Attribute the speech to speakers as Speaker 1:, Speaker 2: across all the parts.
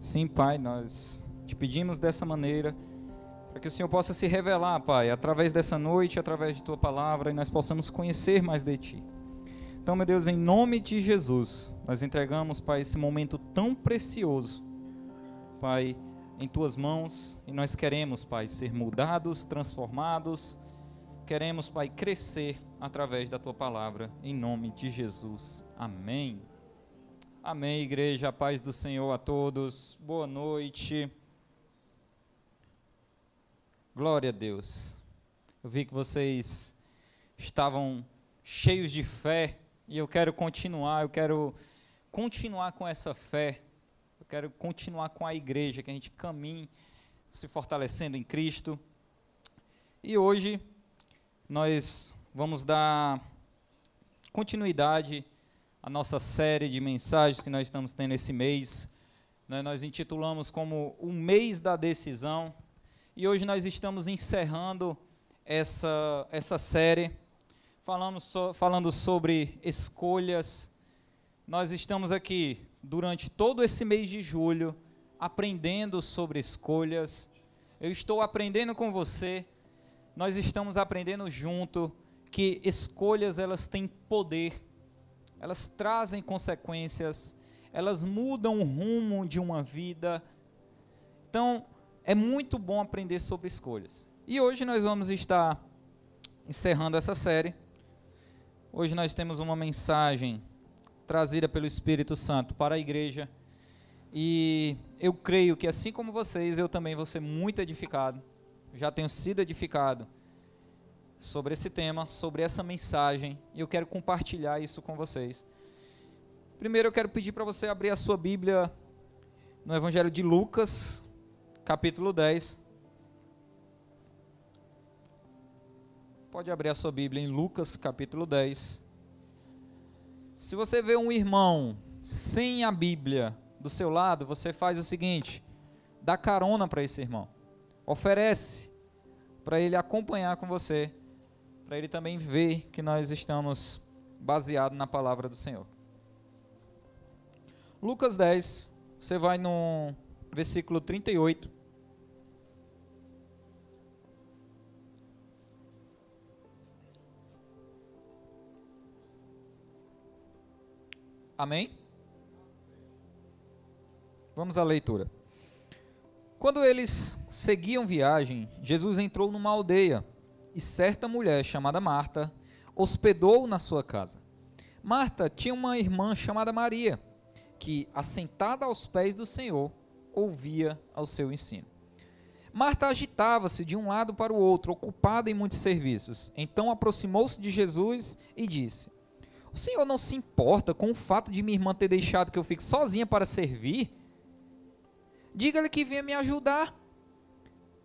Speaker 1: Sim, Pai, nós te pedimos dessa maneira, para que o Senhor possa se revelar, Pai, através dessa noite, através de Tua palavra, e nós possamos conhecer mais de Ti. Então, meu Deus, em nome de Jesus, nós entregamos, Pai, esse momento tão precioso, Pai, em Tuas mãos, e nós queremos, Pai, ser mudados, transformados, queremos, Pai, crescer através da Tua palavra, em nome de Jesus. Amém. Amém, igreja, a paz do Senhor a todos, boa noite, glória a Deus. Eu vi que vocês estavam cheios de fé, e eu quero continuar com essa fé, eu quero continuar com a igreja, que a gente caminhe se fortalecendo em Cristo, e hoje nós vamos dar continuidade a nossa série de mensagens que nós estamos tendo esse mês, nós intitulamos como o mês da decisão, e hoje nós estamos encerrando essa série, falando sobre escolhas. Nós estamos aqui durante todo esse mês de julho, aprendendo sobre escolhas, eu estou aprendendo com você, nós estamos aprendendo junto, que escolhas elas têm poder, elas trazem consequências, elas mudam o rumo de uma vida. Então, é muito bom aprender sobre escolhas. E hoje nós vamos estar encerrando essa série. Hoje nós temos uma mensagem trazida pelo Espírito Santo para a igreja. E eu creio que assim como vocês, eu também vou ser muito edificado. Já tenho sido edificado sobre esse tema, sobre essa mensagem, e eu quero compartilhar isso com vocês. Primeiro eu quero pedir para você abrir a sua Bíblia no Evangelho de Lucas, capítulo 10. Pode abrir a sua Bíblia em Lucas, capítulo 10. Se você vê um irmão sem a Bíblia do seu lado, você faz o seguinte: dá carona para esse irmão, oferece para ele acompanhar com você, para ele também ver que nós estamos baseados na palavra do Senhor. Lucas 10, você vai no versículo 38. Amém? Vamos à leitura. Quando eles seguiam viagem, Jesus entrou numa aldeia, e certa mulher chamada Marta hospedou-o na sua casa. Marta tinha uma irmã chamada Maria, que, assentada aos pés do Senhor, ouvia ao seu ensino. Marta agitava-se de um lado para o outro, ocupada em muitos serviços. Então aproximou-se de Jesus e disse: o Senhor não se importa com o fato de minha irmã ter deixado que eu fique sozinha para servir? Diga-lhe que venha me ajudar.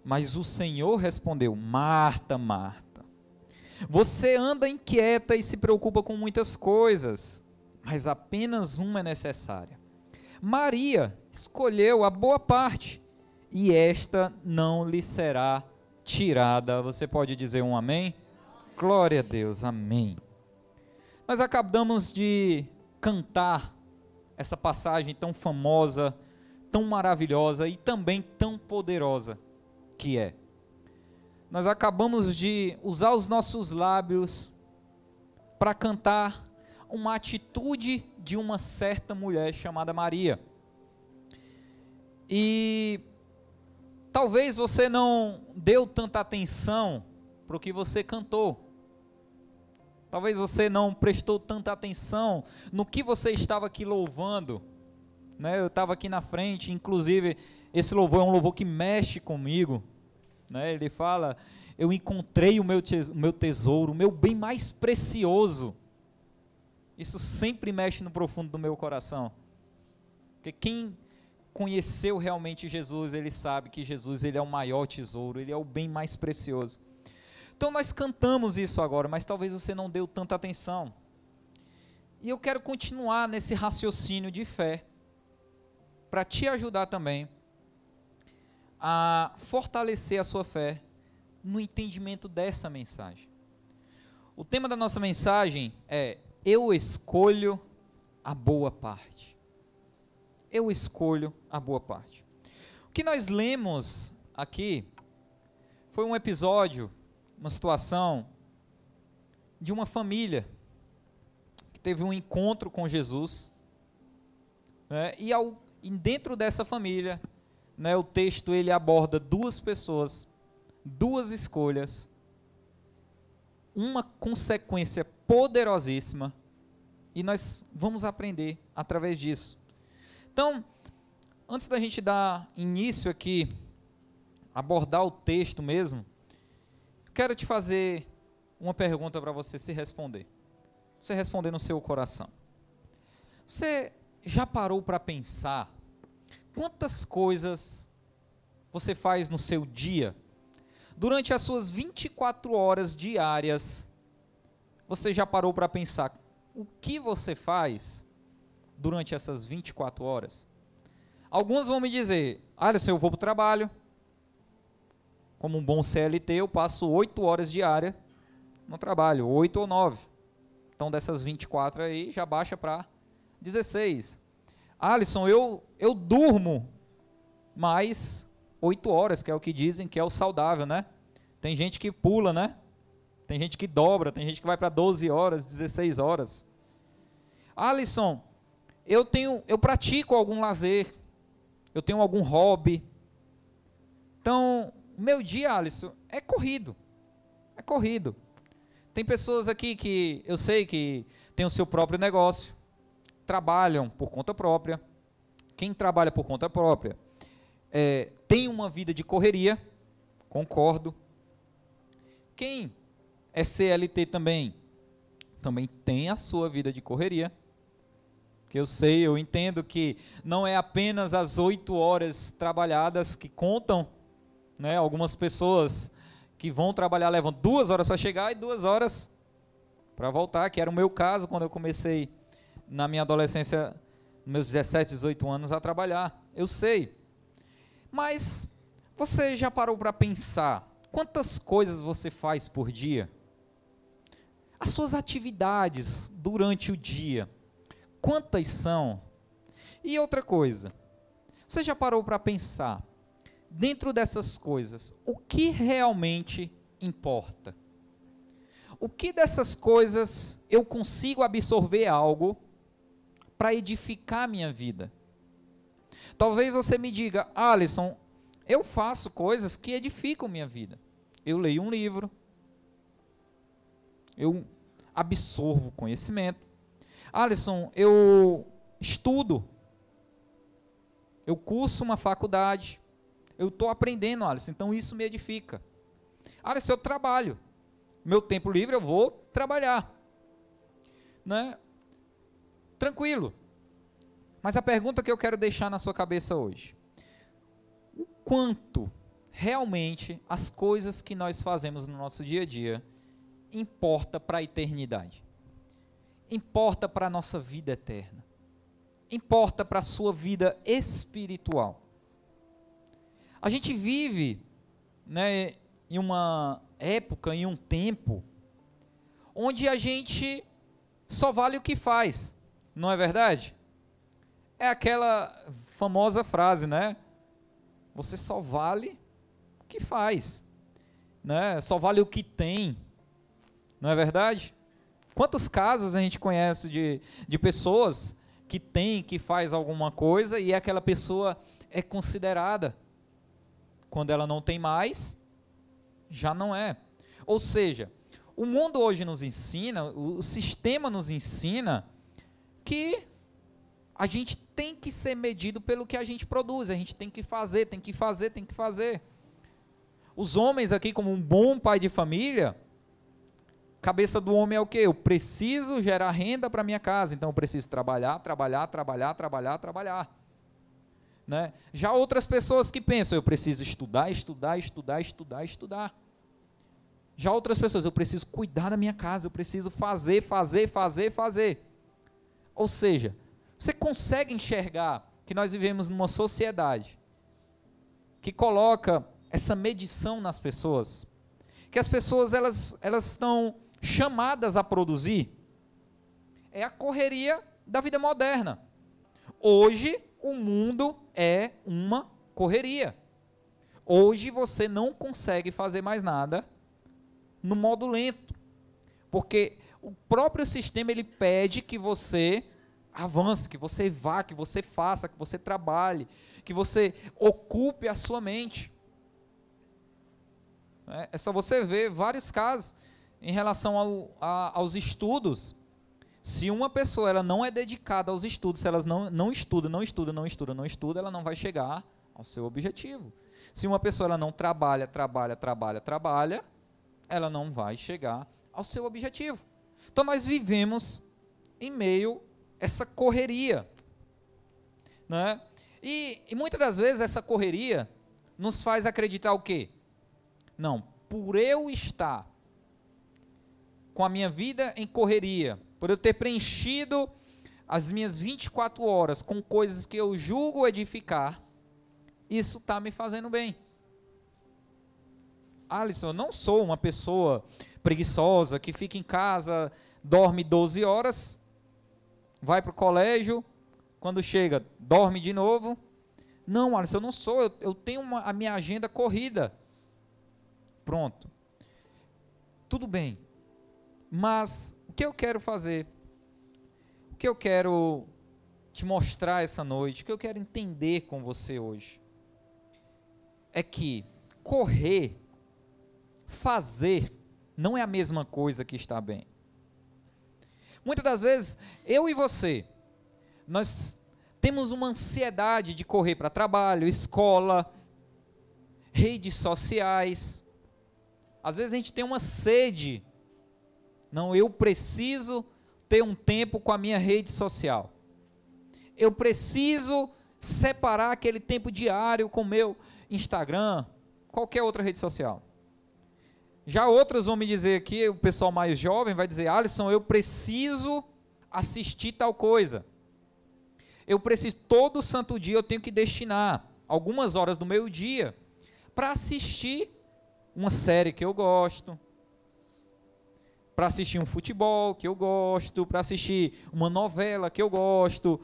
Speaker 1: Mas o Senhor respondeu: Marta, Marta, você anda inquieta e se preocupa com muitas coisas, mas apenas uma é necessária. Maria escolheu a boa parte, e esta não lhe será tirada. Você pode dizer um amém? Glória a Deus, amém. Nós acabamos de cantar essa passagem tão famosa, tão maravilhosa e também tão poderosa que é. Nós acabamos de usar os nossos lábios para cantar uma atitude de uma certa mulher chamada Maria. E talvez você não deu tanta atenção para o que você cantou. Talvez você não prestou tanta atenção no que você estava aqui louvando, né? Eu estava aqui na frente, inclusive esse louvor é um louvor que mexe comigo, né? Ele fala: eu encontrei o meu tesouro, o meu bem mais precioso. Isso sempre mexe no profundo do meu coração, porque quem conheceu realmente Jesus, ele sabe que Jesus, ele é o maior tesouro, ele é o bem mais precioso. Então nós cantamos isso agora, mas talvez você não deu tanta atenção. E eu quero continuar nesse raciocínio de fé, para te ajudar também a fortalecer a sua fé no entendimento dessa mensagem. O tema da nossa mensagem é: eu escolho a boa parte. eu escolho a boa parte. O que nós lemos aqui foi um episódio, uma situação de uma família que teve um encontro com Jesus, né, e dentro dessa família, né, o texto ele aborda duas pessoas, duas escolhas, uma consequência poderosíssima, e nós vamos aprender através disso. Então, antes da gente dar início aqui, abordar o texto mesmo, quero te fazer uma pergunta para você se responder. Você responder no seu coração. Você já parou para pensar quantas coisas você faz no seu dia? Durante as suas 24 horas diárias, você já parou para pensar o que você faz durante essas 24 horas? Alguns vão me dizer, Alisson, eu vou para o trabalho, como um bom CLT, eu passo 8 horas diárias no trabalho, 8 ou 9. Então, dessas 24 aí, já baixa para 16. Alisson, eu durmo mais 8 horas, que é o que dizem que é o saudável, né? Tem gente que pula, né? Tem gente que dobra, tem gente que vai para 12 horas, 16 horas. Alisson, eu pratico algum lazer, eu tenho algum hobby. Então, meu dia, Alisson, é corrido. É corrido. Tem pessoas aqui que eu sei que tem o seu próprio negócio, trabalham por conta própria. Quem trabalha por conta própria tem uma vida de correria, concordo. Quem é CLT também tem a sua vida de correria. Que eu entendo que não é apenas as 8 horas trabalhadas que contam, né? Algumas pessoas que vão trabalhar levam 2 horas para chegar e 2 horas para voltar, que era o meu caso quando eu comecei na minha adolescência, meus 17, 18 anos a trabalhar. Eu sei. Mas você já parou para pensar quantas coisas você faz por dia? As suas atividades durante o dia, quantas são? E outra coisa, você já parou para pensar, dentro dessas coisas, o que realmente importa? O que dessas coisas eu consigo absorver algo para edificar a minha vida? Talvez você me diga, Alisson, eu faço coisas que edificam minha vida. Eu leio um livro, eu absorvo conhecimento. Alisson, eu estudo, eu curso uma faculdade, eu estou aprendendo, Alisson, então isso me edifica. Alisson, eu trabalho, meu tempo livre eu vou trabalhar, né? Tranquilo. Mas a pergunta que eu quero deixar na sua cabeça hoje, o quanto realmente as coisas que nós fazemos no nosso dia a dia importa para a eternidade? Importa para a nossa vida eterna? Importa para a sua vida espiritual? A gente vive, né, em uma época, em um tempo, onde a gente só vale o que faz, não é verdade? É aquela famosa frase, né? Você só vale o que faz, né? Só vale o que tem, não é verdade? Quantos casos a gente conhece de pessoas que tem, que faz alguma coisa e aquela pessoa é considerada, quando ela não tem mais, já não é. Ou seja, o mundo hoje nos ensina, o sistema nos ensina que a gente tem que ser medido pelo que a gente produz, a gente tem que fazer, tem que fazer, tem que fazer. Os homens aqui, como um bom pai de família, cabeça do homem é o quê? Eu preciso gerar renda para minha casa, então eu preciso trabalhar. Né? Já outras pessoas que pensam, eu preciso estudar. Já outras pessoas, eu preciso cuidar da minha casa, eu preciso fazer. Ou seja, você consegue enxergar que nós vivemos numa sociedade que coloca essa medição nas pessoas, que as pessoas elas estão chamadas a produzir? É a correria da vida moderna. Hoje o mundo é uma correria. Hoje você não consegue fazer mais nada no modo lento, porque o próprio sistema ele pede que você avance, que você vá, que você faça, que você trabalhe, que você ocupe a sua mente. É só você ver vários casos em relação aos estudos. Se uma pessoa ela não é dedicada aos estudos, se ela não estuda, ela não vai chegar ao seu objetivo. Se uma pessoa ela não trabalha, ela não vai chegar ao seu objetivo. Então nós vivemos em meio a essa correria, né? E muitas das vezes essa correria nos faz acreditar o quê? Não, por eu estar com a minha vida em correria, por eu ter preenchido as minhas 24 horas com coisas que eu julgo edificar, isso está me fazendo bem. Alisson, eu não sou uma pessoa preguiçosa que fica em casa, dorme 12 horas, vai para o colégio, quando chega, dorme de novo. Não, Alisson, eu não sou, eu tenho a minha agenda corrida. Pronto. Tudo bem. Mas o que eu quero fazer? O que eu quero te mostrar essa noite? O que eu quero entender com você hoje? É que correr, fazer, não é a mesma coisa que estar bem. Muitas das vezes, eu e você, nós temos uma ansiedade de correr para trabalho, escola, redes sociais. Às vezes a gente tem uma sede. Não, eu preciso ter um tempo com a minha rede social. Eu preciso separar aquele tempo diário com o meu Instagram, qualquer outra rede social. Já outros vão me dizer aqui, o pessoal mais jovem vai dizer, Alisson, eu preciso assistir tal coisa. Eu preciso, todo santo dia eu tenho que destinar algumas horas do meu dia para assistir uma série que eu gosto, para assistir um futebol que eu gosto, para assistir uma novela que eu gosto,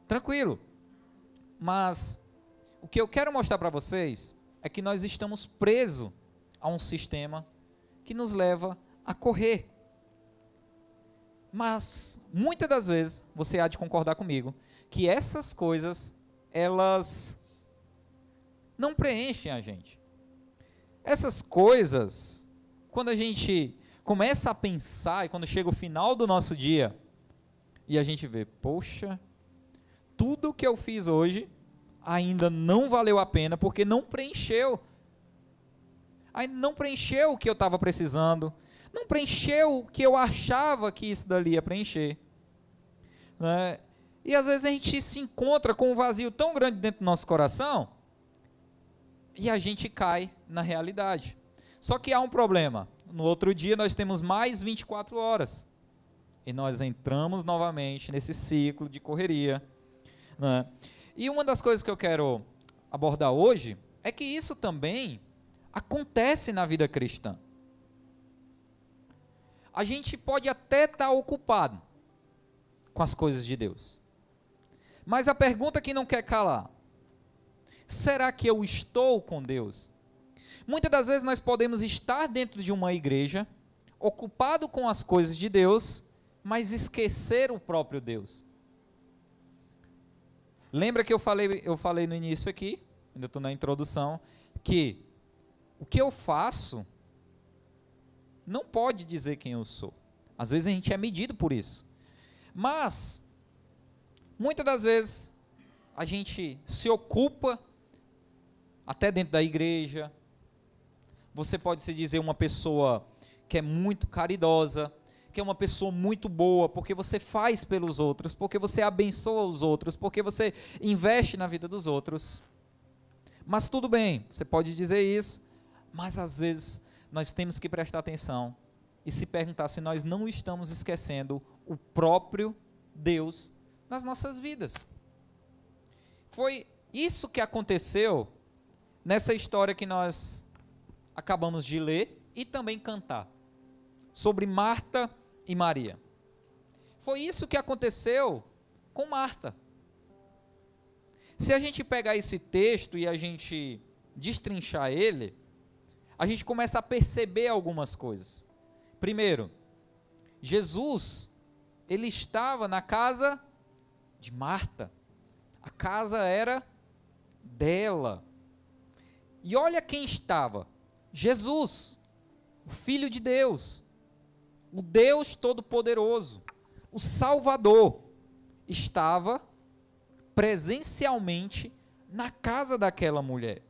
Speaker 1: tranquilo. Mas o que eu quero mostrar para vocês é que nós estamos presos a um sistema que nos leva a correr. Mas muitas das vezes, você há de concordar comigo, que essas coisas, elas não preenchem a gente. Essas coisas, quando a gente começa a pensar, e quando chega o final do nosso dia, e a gente vê, poxa, tudo que eu fiz hoje ainda não valeu a pena, porque não preencheu. Ainda não preencheu o que eu estava precisando, não preencheu o que eu achava que isso dali ia preencher. Né? E às vezes a gente se encontra com um vazio tão grande dentro do nosso coração, e a gente cai na realidade. Só que há um problema. No outro dia nós temos mais 24 horas. E nós entramos novamente nesse ciclo de correria. Né? E uma das coisas que eu quero abordar hoje é que isso também acontece na vida cristã. A gente pode até estar ocupado com as coisas de Deus. Mas a pergunta que não quer calar: será que eu estou com Deus? Muitas das vezes nós podemos estar dentro de uma igreja, ocupado com as coisas de Deus, mas esquecer o próprio Deus. Lembra que eu falei no início aqui, ainda estou na introdução, que o que eu faço não pode dizer quem eu sou. Às vezes a gente é medido por isso. Mas, muitas das vezes, a gente se ocupa, até dentro da igreja. Você pode se dizer uma pessoa que é muito caridosa, que é uma pessoa muito boa, porque você faz pelos outros, porque você abençoa os outros, porque você investe na vida dos outros. Mas tudo bem, você pode dizer isso, mas às vezes nós temos que prestar atenção e se perguntar se nós não estamos esquecendo o próprio Deus nas nossas vidas. Foi isso que aconteceu nessa história que nós acabamos de ler e também cantar, sobre Marta e Maria. Foi isso que aconteceu com Marta. Se a gente pegar esse texto e a gente destrinchar ele, a gente começa a perceber algumas coisas. Primeiro, Jesus, ele estava na casa de Marta. A casa era dela. E olha quem estava: Jesus, o Filho de Deus, o Deus Todo-Poderoso, o Salvador, estava presencialmente na casa daquela mulher.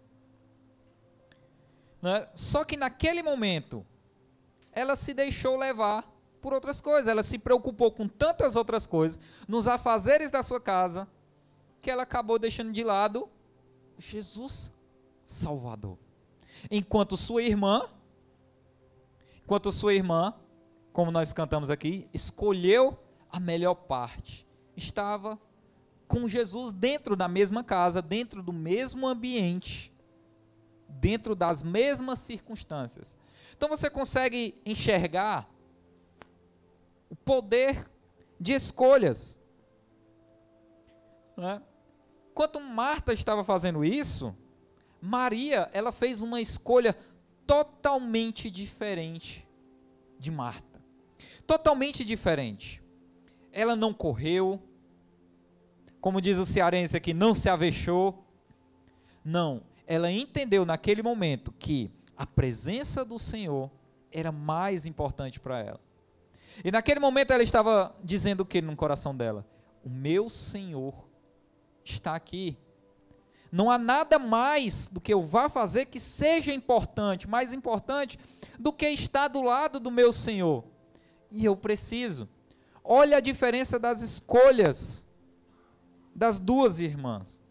Speaker 1: Né? Só que naquele momento, ela se deixou levar por outras coisas, ela se preocupou com tantas outras coisas, nos afazeres da sua casa, que ela acabou deixando de lado Jesus Salvador. Enquanto sua irmã, como nós cantamos aqui, escolheu a melhor parte. Estava com Jesus dentro da mesma casa, dentro do mesmo ambiente, dentro das mesmas circunstâncias. Então você consegue enxergar o poder de escolhas. Né? Enquanto Marta estava fazendo isso, Maria, ela fez uma escolha totalmente diferente de Marta. Totalmente diferente. Ela não correu, como diz o cearense aqui, não se avexou. Não, ela entendeu naquele momento que a presença do Senhor era mais importante para ela. E naquele momento ela estava dizendo o que no coração dela? O meu Senhor está aqui. Não há nada mais do que eu vá fazer que seja importante, mais importante do que estar do lado do meu Senhor. E eu preciso. Olha a diferença das escolhas das duas irmãs.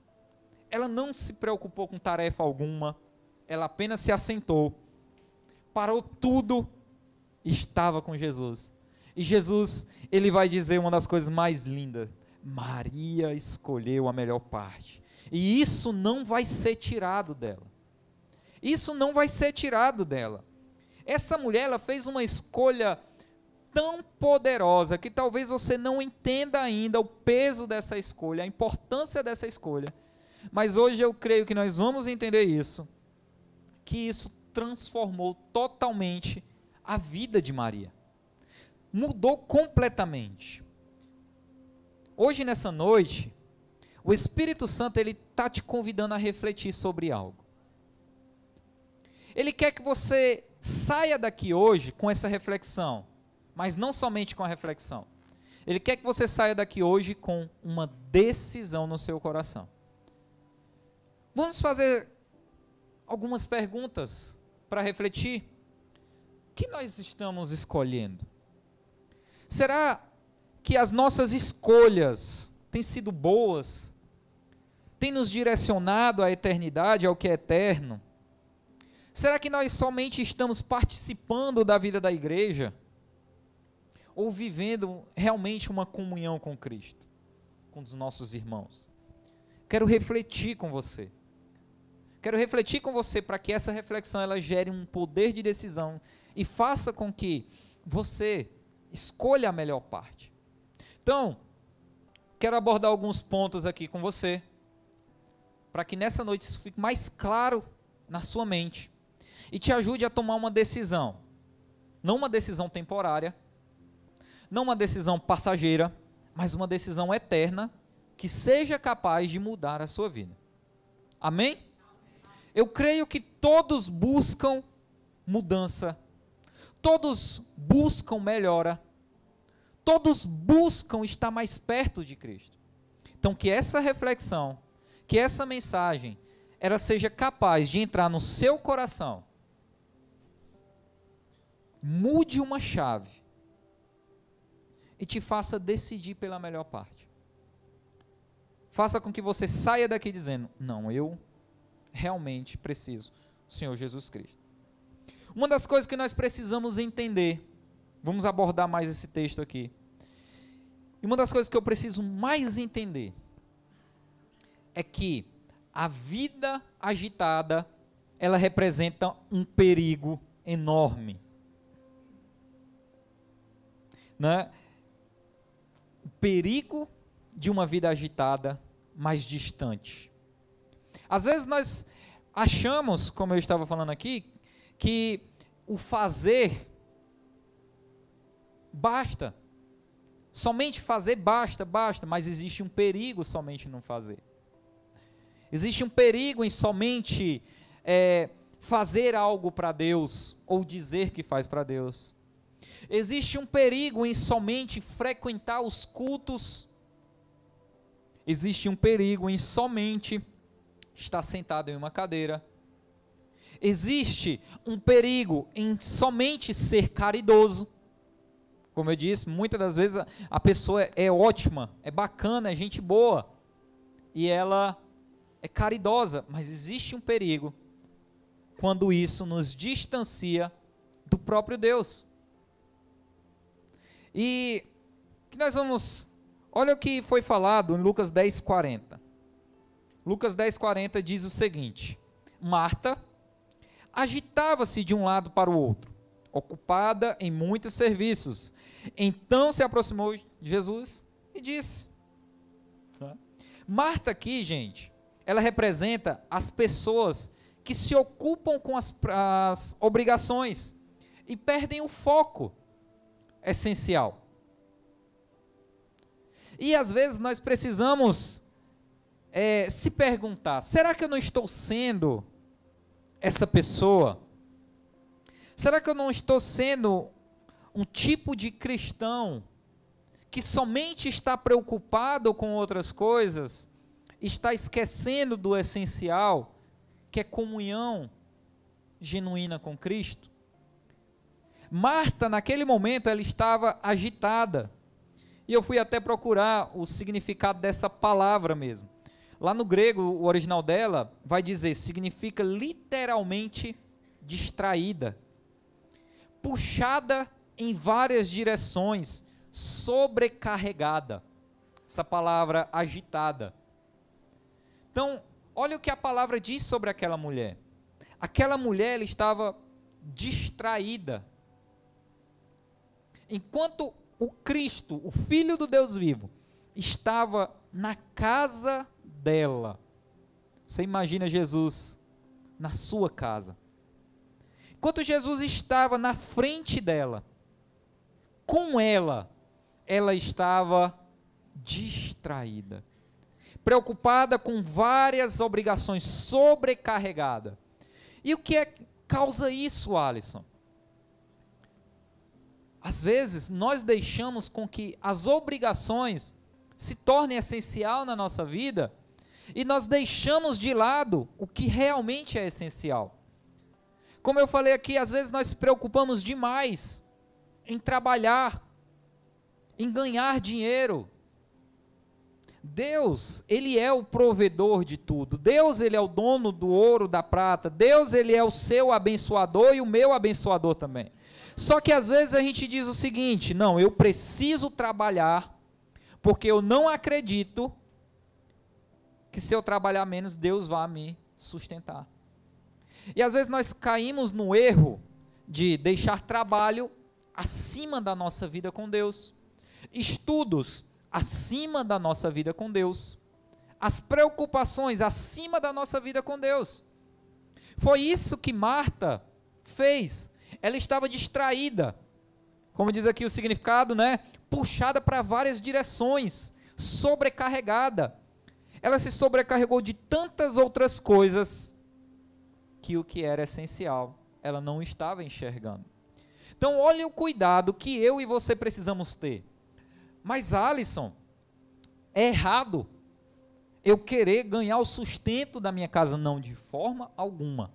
Speaker 1: Ela não se preocupou com tarefa alguma, ela apenas se assentou, parou tudo e estava com Jesus. E Jesus, ele vai dizer uma das coisas mais lindas: Maria escolheu a melhor parte. E isso não vai ser tirado dela. Isso não vai ser tirado dela. Essa mulher, ela fez uma escolha tão poderosa que talvez você não entenda ainda o peso dessa escolha, a importância dessa escolha. Mas hoje eu creio que nós vamos entender isso, que isso transformou totalmente a vida de Maria. Mudou completamente. Hoje, nessa noite, o Espírito Santo, ele está te convidando a refletir sobre algo. Ele quer que você saia daqui hoje com essa reflexão, mas não somente com a reflexão. Ele quer que você saia daqui hoje com uma decisão no seu coração. Vamos fazer algumas perguntas para refletir. O que nós estamos escolhendo? Será que as nossas escolhas têm sido boas? Têm nos direcionado à eternidade, ao que é eterno? Será que nós somente estamos participando da vida da igreja? Ou vivendo realmente uma comunhão com Cristo, com os nossos irmãos? Quero refletir com você. Quero refletir com você para que essa reflexão ela gere um poder de decisão e faça com que você escolha a melhor parte. Então, quero abordar alguns pontos aqui com você, para que nessa noite isso fique mais claro na sua mente e te ajude a tomar uma decisão. Não uma decisão temporária, não uma decisão passageira, mas uma decisão eterna que seja capaz de mudar a sua vida. Amém? Eu creio que todos buscam mudança, todos buscam melhora, todos buscam estar mais perto de Cristo. Então que essa reflexão, que essa mensagem, ela seja capaz de entrar no seu coração, mude uma chave e te faça decidir pela melhor parte. Faça com que você saia daqui dizendo: não, eu realmente preciso do Senhor Jesus Cristo. Uma das coisas que nós precisamos entender, vamos abordar mais esse texto aqui, e uma das coisas que eu preciso mais entender, é que a vida agitada, ela representa um perigo enorme. Né? O perigo de uma vida agitada mais distante. Às vezes nós achamos, como eu estava falando aqui, que o fazer basta. Somente fazer basta, mas existe um perigo somente não fazer. Existe um perigo em somente fazer algo para Deus, ou dizer que faz para Deus. Existe um perigo em somente frequentar os cultos. Existe um perigo em somente estar sentado em uma cadeira. Existe um perigo em somente ser caridoso. Como eu disse, muitas das vezes a pessoa é ótima, é bacana, é gente boa, e ela é caridosa, mas existe um perigo quando isso nos distancia do próprio Deus. E que nós vamos, olha o que foi falado em Lucas 10:40. Lucas 10:40 diz o seguinte: Marta agitava-se de um lado para o outro, ocupada em muitos serviços. Então se aproximou de Jesus e disse. Marta aqui, gente, ela representa as pessoas que se ocupam com as obrigações e perdem o foco essencial. E às vezes nós precisamos se perguntar: será que eu não estou sendo essa pessoa? Será que eu não estou sendo um tipo de cristão que somente está preocupado com outras coisas, está esquecendo do essencial, que é comunhão genuína com Cristo? Marta, naquele momento, ela estava agitada, e eu fui até procurar o significado dessa palavra mesmo. Lá no grego, o original dela vai dizer, significa literalmente distraída, puxada em várias direções, sobrecarregada. Essa palavra agitada. Então, olha o que a palavra diz sobre aquela mulher. Aquela mulher, ela estava distraída. Enquanto o Cristo, o Filho do Deus vivo, estava na casa dela. Você imagina Jesus na sua casa. Enquanto Jesus estava na frente dela, com ela estava distraída, preocupada com várias obrigações, sobrecarregada. E o que causa isso, Alisson? Às vezes, nós deixamos com que as obrigações se tornem essencial na nossa vida, e nós deixamos de lado o que realmente é essencial. Como eu falei aqui, às vezes nós se preocupamos demais em trabalhar, em ganhar dinheiro. Deus, Ele é o provedor de tudo. Deus, Ele é o dono do ouro, da prata. Deus, Ele é o seu abençoador e o meu abençoador também. Só que às vezes a gente diz o seguinte: não, eu preciso trabalhar, porque eu não acredito que se eu trabalhar menos, Deus vai me sustentar. E às vezes nós caímos no erro de deixar trabalho acima da nossa vida com Deus, estudos acima da nossa vida com Deus, as preocupações acima da nossa vida com Deus. Foi isso que Marta fez. Ela estava distraída, como diz aqui o significado, né? Puxada para várias direções, sobrecarregada. Ela se sobrecarregou de tantas outras coisas, que o que era essencial, ela não estava enxergando. Então, olha o cuidado que eu e você precisamos ter. Mas, Alisson, é errado eu querer ganhar o sustento da minha casa? Não, de forma alguma.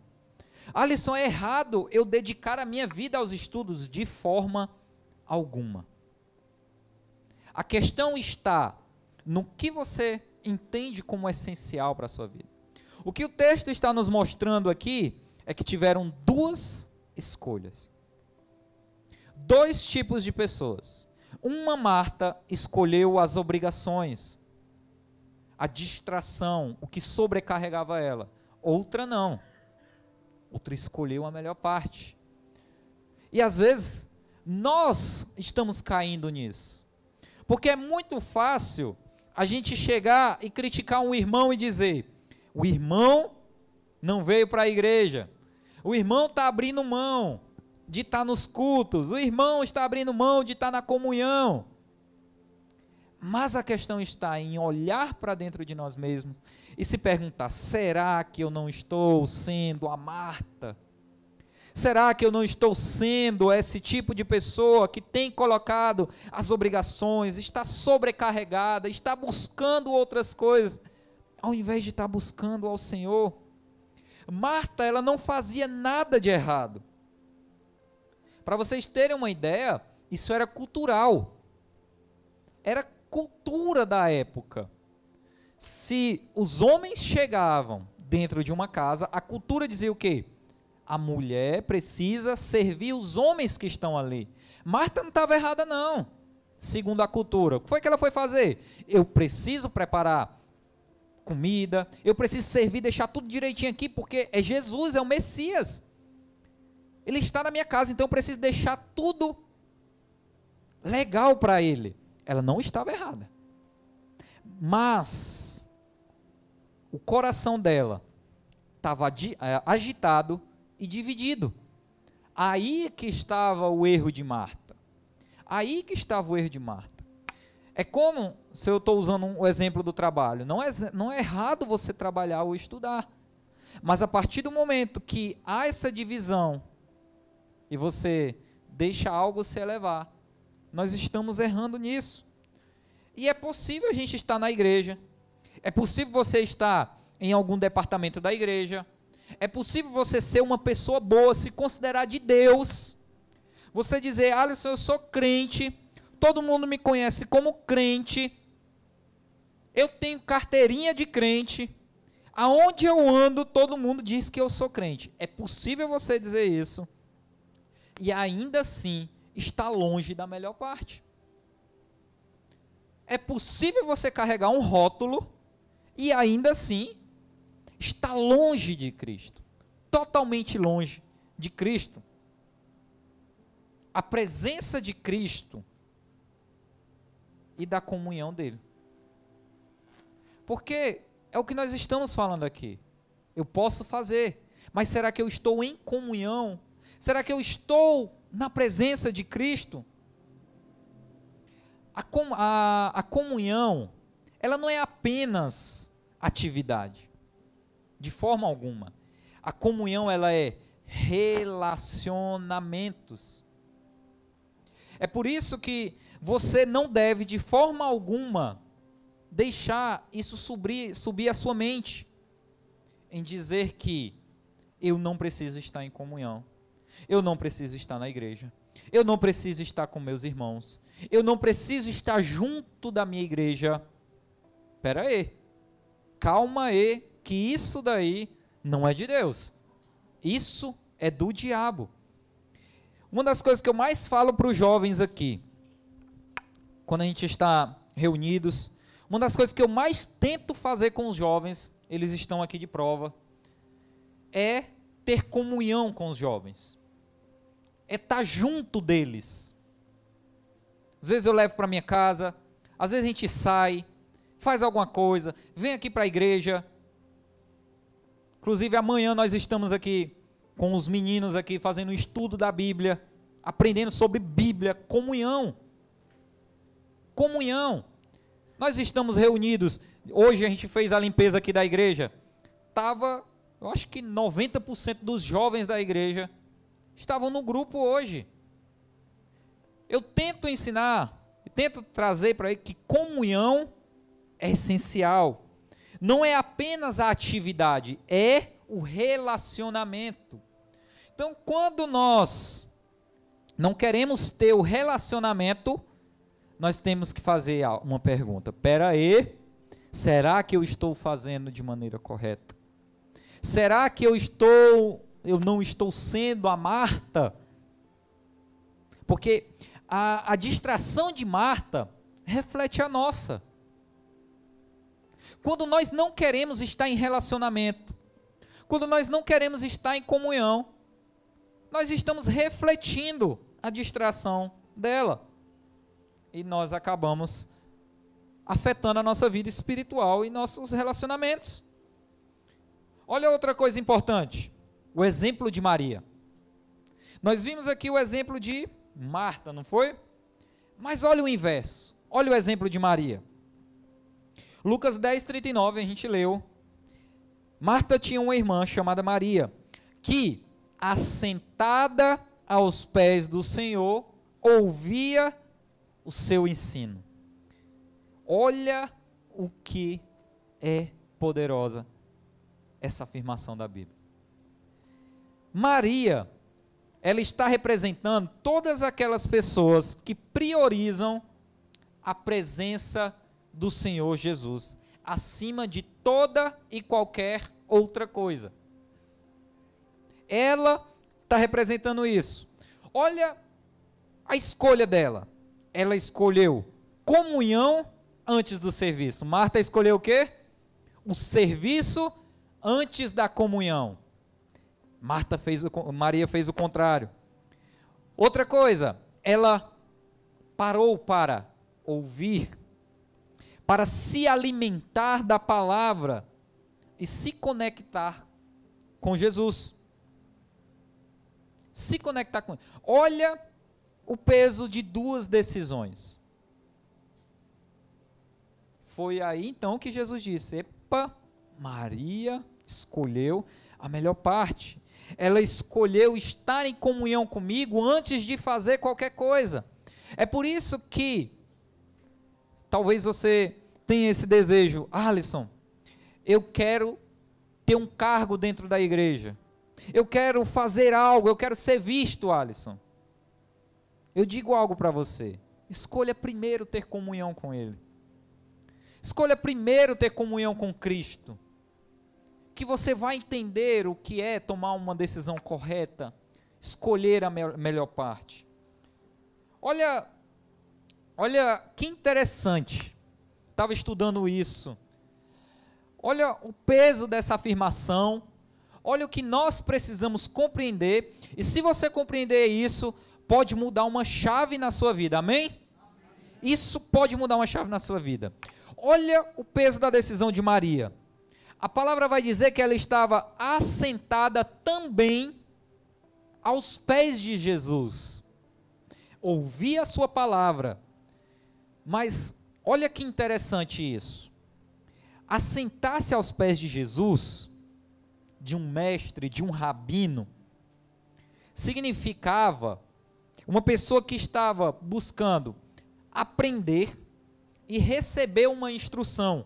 Speaker 1: Alisson, é errado eu dedicar a minha vida aos estudos? De forma alguma. A questão está no que você entende como essencial para a sua vida. O que o texto está nos mostrando aqui é que tiveram duas escolhas. Dois tipos de pessoas. Uma, Marta, escolheu as obrigações, a distração, o que sobrecarregava ela. Outra não. Outra escolheu a melhor parte. E às vezes, nós estamos caindo nisso. Porque é muito fácil a gente chegar e criticar um irmão e dizer: o irmão não veio para a igreja, o irmão está abrindo mão de estar nos cultos, o irmão está abrindo mão de estar na comunhão. Mas a questão está em olhar para dentro de nós mesmos e se perguntar: será que eu não estou sendo a Marta? Será que eu não estou sendo esse tipo de pessoa que tem colocado as obrigações, está sobrecarregada, está buscando outras coisas, ao invés de estar buscando ao Senhor? Marta, ela não fazia nada de errado. Para vocês terem uma ideia, isso era cultural. Era cultura da época. Se os homens chegavam dentro de uma casa, a cultura dizia o quê? A mulher precisa servir os homens que estão ali. Marta não estava errada não, segundo a cultura. O que foi que ela foi fazer? Eu preciso preparar comida, eu preciso servir, deixar tudo direitinho aqui, porque é Jesus, é o Messias. Ele está na minha casa, então eu preciso deixar tudo legal para ele. Ela não estava errada. Mas o coração dela estava agitado e dividido. Aí que estava o erro de Marta. Aí que estava o erro de Marta. É como, se eu estou usando o exemplo do trabalho, não é errado você trabalhar ou estudar. Mas a partir do momento que há essa divisão e você deixa algo se elevar, nós estamos errando nisso. E é possível a gente estar na igreja, é possível você estar em algum departamento da igreja, é possível você ser uma pessoa boa, se considerar de Deus, você dizer: Alisson, eu sou crente, todo mundo me conhece como crente, eu tenho carteirinha de crente, aonde eu ando todo mundo diz que eu sou crente. É possível você dizer isso e ainda assim estar longe da melhor parte. É possível você carregar um rótulo e ainda assim está longe de Cristo, totalmente longe de Cristo. A presença de Cristo e da comunhão dele. Porque é o que nós estamos falando aqui. Eu posso fazer, mas será que eu estou em comunhão? Será que eu estou na presença de Cristo? A comunhão, ela não é apenas atividade. De forma alguma. A comunhão, ela é relacionamentos. É por isso que você não deve, de forma alguma, deixar isso subir a sua mente, em dizer que eu não preciso estar em comunhão, eu não preciso estar na igreja, eu não preciso estar com meus irmãos, eu não preciso estar junto da minha igreja. Espera aí, calma aí, que isso daí não é de Deus, isso é do diabo. Uma das coisas que eu mais falo para os jovens aqui, quando a gente está reunidos, uma das coisas que eu mais tento fazer com os jovens, eles estão aqui de prova, é ter comunhão com os jovens, é estar junto deles. Às vezes eu levo para minha casa, às vezes a gente sai, faz alguma coisa, vem aqui para a igreja. Inclusive amanhã nós estamos aqui com os meninos aqui fazendo um estudo da Bíblia, aprendendo sobre Bíblia, comunhão. Comunhão. Nós estamos reunidos, hoje a gente fez a limpeza aqui da igreja, eu acho que 90% dos jovens da igreja estavam no grupo hoje. Eu tento ensinar, tento trazer para ele que comunhão é essencial. Não é apenas a atividade, é o relacionamento. Então, quando nós não queremos ter o relacionamento, nós temos que fazer uma pergunta: espera aí, será que eu estou fazendo de maneira correta? Será que eu não estou sendo a Marta? Porque a distração de Marta reflete a nossa. Quando nós não queremos estar em relacionamento, quando nós não queremos estar em comunhão, nós estamos refletindo a distração dela. E nós acabamos afetando a nossa vida espiritual e nossos relacionamentos. Olha outra coisa importante, o exemplo de Maria. Nós vimos aqui o exemplo de Marta, não foi? Mas olha o inverso, olha o exemplo de Maria. Lucas 10:39, a gente leu. Marta tinha uma irmã chamada Maria, que, assentada aos pés do Senhor, ouvia o seu ensino. Olha o que é poderosa essa afirmação da Bíblia. Maria, ela está representando todas aquelas pessoas que priorizam a presença do Senhor Jesus acima de toda e qualquer outra coisa. Ela está representando isso. Olha a escolha dela. Ela escolheu comunhão antes do serviço. Marta escolheu o quê? O serviço antes da comunhão. Maria fez o contrário. Outra coisa, ela parou para ouvir, para se alimentar da palavra e se conectar com Jesus. Se conectar com ele. Olha o peso de duas decisões. Foi aí então que Jesus disse: epa, Maria escolheu a melhor parte. Ela escolheu estar em comunhão comigo antes de fazer qualquer coisa. É por isso que talvez você tenha esse desejo: Alisson, eu quero ter um cargo dentro da igreja. Eu quero fazer algo, eu quero ser visto, Alisson. Eu digo algo para você: escolha primeiro ter comunhão com Ele. Escolha primeiro ter comunhão com Cristo, que você vai entender o que é tomar uma decisão correta, escolher a melhor parte. Olha que interessante, estava estudando isso. Olha o peso dessa afirmação, olha o que nós precisamos compreender, e se você compreender isso, pode mudar uma chave na sua vida, amém? Isso pode mudar uma chave na sua vida. Olha o peso da decisão de Maria. A palavra vai dizer que ela estava assentada também aos pés de Jesus. Ouvia a sua palavra. Mas olha que interessante isso. Assentar-se aos pés de Jesus, de um mestre, de um rabino, significava uma pessoa que estava buscando aprender e receber uma instrução.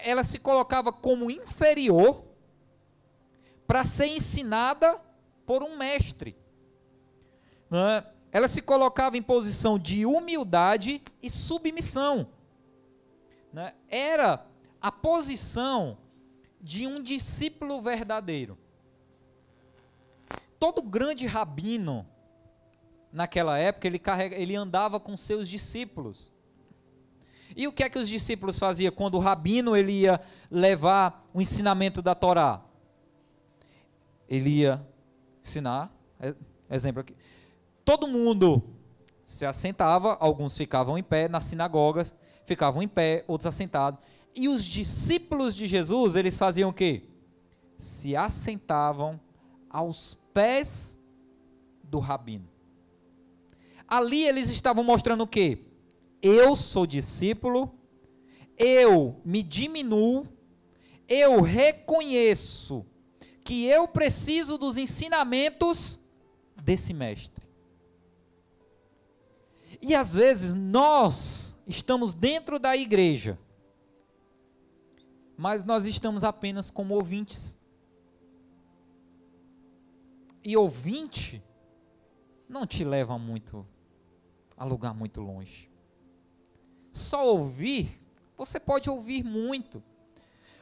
Speaker 1: Ela se colocava como inferior para ser ensinada por um mestre. Ela se colocava em posição de humildade e submissão. Era a posição de um discípulo verdadeiro. Todo grande rabino, naquela época, ele andava com seus discípulos. E o que é que os discípulos faziam quando o rabino ele ia levar o ensinamento da Torá? Ele ia ensinar, exemplo aqui, todo mundo se assentava, alguns ficavam em pé, nas sinagogas, ficavam em pé, outros assentados, e os discípulos de Jesus, eles faziam o quê? Se assentavam aos pés do rabino. Ali eles estavam mostrando o quê? Eu sou discípulo, eu me diminuo, eu reconheço que eu preciso dos ensinamentos desse mestre. E às vezes nós estamos dentro da igreja, mas nós estamos apenas como ouvintes. E ouvinte não te leva a lugar muito longe. Só ouvir, você pode ouvir muito.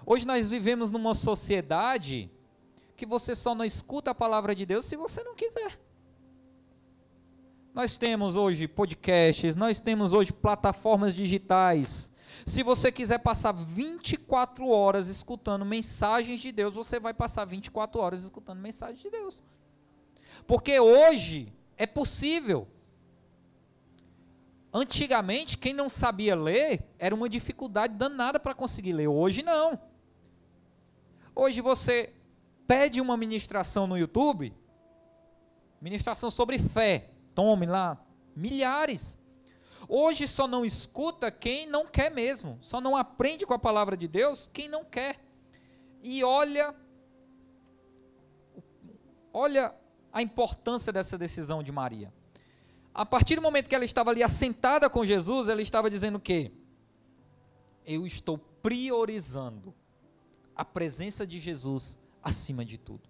Speaker 1: Hoje nós vivemos numa sociedade que você só não escuta a palavra de Deus se você não quiser. Nós temos hoje podcasts, nós temos hoje plataformas digitais. Se você quiser passar 24 horas escutando mensagens de Deus, você vai passar 24 horas escutando mensagens de Deus. Porque hoje é possível. Antigamente, quem não sabia ler, era uma dificuldade danada para conseguir ler. Hoje não. Hoje você pede uma ministração no YouTube, ministração sobre fé, tome lá, milhares. Hoje só não escuta quem não quer mesmo, só não aprende com a palavra de Deus quem não quer. E olha a importância dessa decisão de Maria. A partir do momento que ela estava ali assentada com Jesus, ela estava dizendo o quê? Eu estou priorizando a presença de Jesus acima de tudo,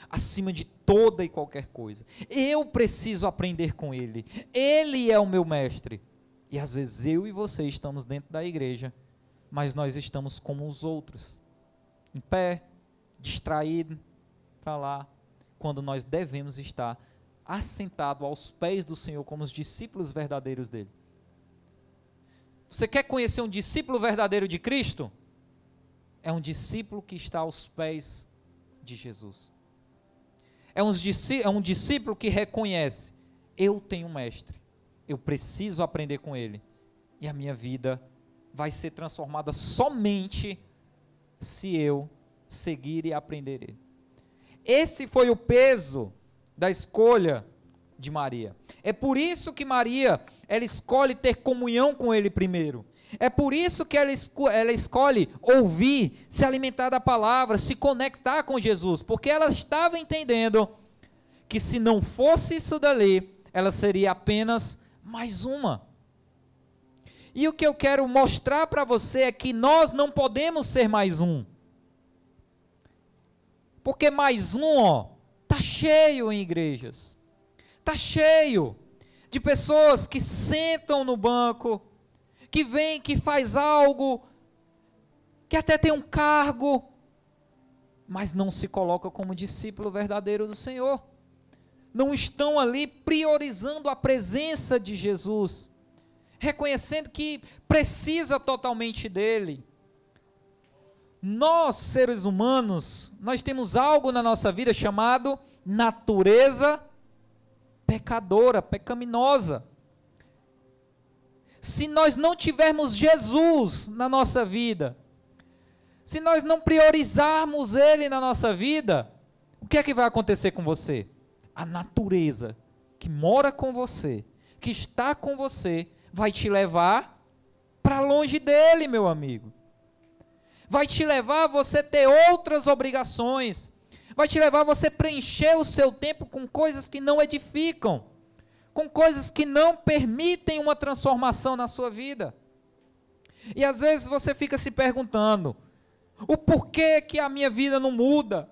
Speaker 1: acima de toda e qualquer coisa. Eu preciso aprender com Ele, Ele é o meu mestre. E às vezes eu e você estamos dentro da igreja, mas nós estamos como os outros, em pé, distraído para lá, quando nós devemos estar assentado aos pés do Senhor como os discípulos verdadeiros dele. Você quer conhecer um discípulo verdadeiro de Cristo? É um discípulo que está aos pés de Jesus. É um discípulo que reconhece, eu tenho um mestre, eu preciso aprender com ele, e a minha vida vai ser transformada somente se eu seguir e aprender ele. Esse foi o peso da escolha de Maria. É por isso que Maria, ela escolhe ter comunhão com ele primeiro. É por isso que ela escolhe ouvir, se alimentar da palavra, se conectar com Jesus, porque ela estava entendendo que se não fosse isso dali, ela seria apenas mais uma. E o que eu quero mostrar para você é que nós não podemos ser mais um. Porque mais um, está cheio em igrejas. Está cheio de pessoas que sentam no banco, que vem, que faz algo, que até tem um cargo, mas não se coloca como discípulo verdadeiro do Senhor. Não estão ali priorizando a presença de Jesus, reconhecendo que precisa totalmente dele. Nós, seres humanos, nós temos algo na nossa vida chamado natureza pecadora, pecaminosa. Se nós não tivermos Jesus na nossa vida, se nós não priorizarmos Ele na nossa vida, o que é que vai acontecer com você? A natureza que mora com você, que está com você, vai te levar para longe dEle, meu amigo. Vai te levar a você ter outras obrigações, vai te levar a você preencher o seu tempo com coisas que não edificam, com coisas que não permitem uma transformação na sua vida. E às vezes você fica se perguntando, o porquê que a minha vida não muda?